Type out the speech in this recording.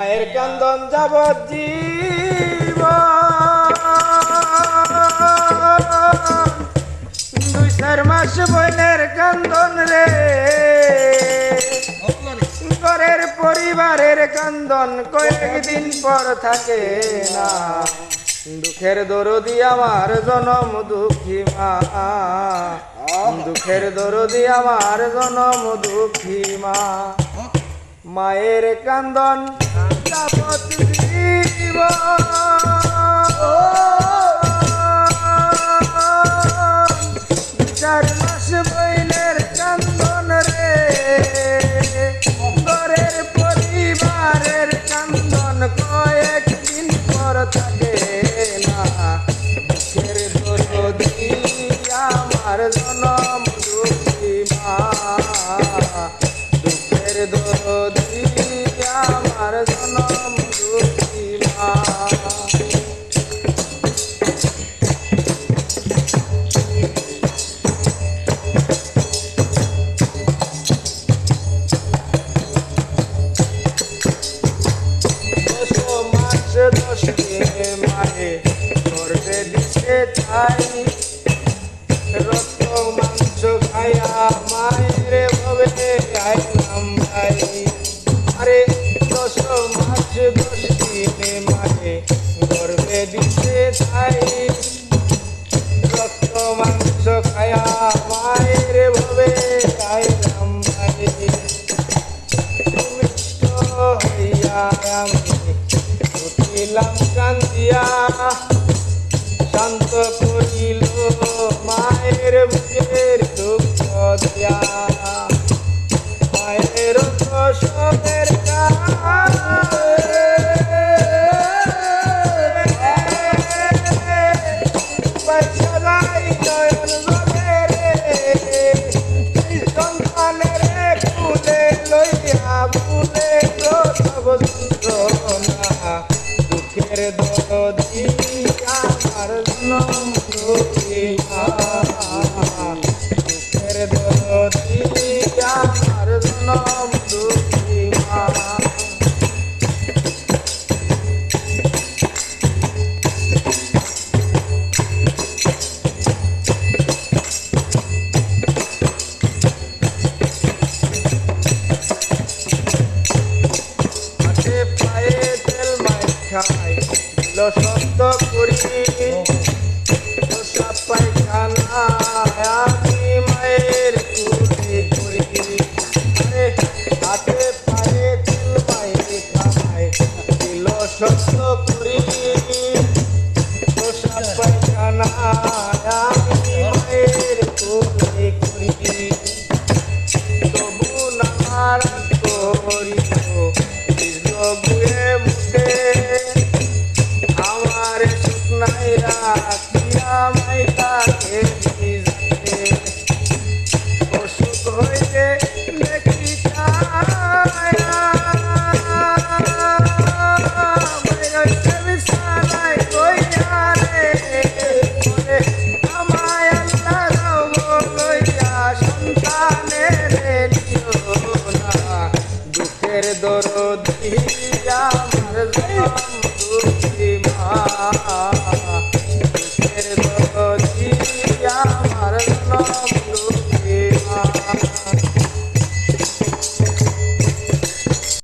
মায়ের কান্দন যাবজ্জীবন, 2-4 মাস বইনের কান্দন রে, ঘরের পরিবারের কান্দন কয়েকদিন পর থাকে না। দুঃখের দরদি আমার জনম দুঃখী মা, দুঃখের দরদি আমার জনম দুঃখী মা। মায়ের কান্দন যাবজ্জীবন, 4 মাস বইনের কান্দন রে, ঘরের পরিবারের কান্দন কয়েকদিন পর থাকে না। দুঃখের দরদি আমার জনম দুঃখী মা, দুঃখের দরদি আমার জনম দুঃখী মা। মায়ে গর্বে দিতে চাই, রক্ত মাংস খায়া মায়ের ভবে আইলাম ভাই। আরে 10 মাস 10 দিনে মায়ে গর্বে দিতে চাই, রক্ত মাংস খায়া মায়ের ভবে আইলাম ভাই। মিষ্ট হইয়া আমি উঠিলাম কান্দিয়া, শান্ত করিল মায়ের বুকের দুঃখ দিয়া। মায়ের প্রসবের সন্তানের কুলে লইয়া বুলে প্রসব যন্ত্রণা। দুঃখের দরদি আমার জনম দুঃখী মা, দুঃখের দরদি আমার জনম দুঃখী মা। সত্য করি পায়খানা আমি মায়ের কুলে করি, হাতে পায়ে তেল মায়ে খায় দিল সত্য করি। পায়খানা আমি মায়ের কুলে করি, তবু নামার করি গুয়ে মুখে আমার শুকনাইরা কিয়া মাইতাকে ভিজাতে। অসুখ হইলে দেখি ছায়া বাইরে বিছানায় কইয়া রে, আমায় আল্লাহ দাও লইয়া সন্তানের নিও না। দুঃখের দরদি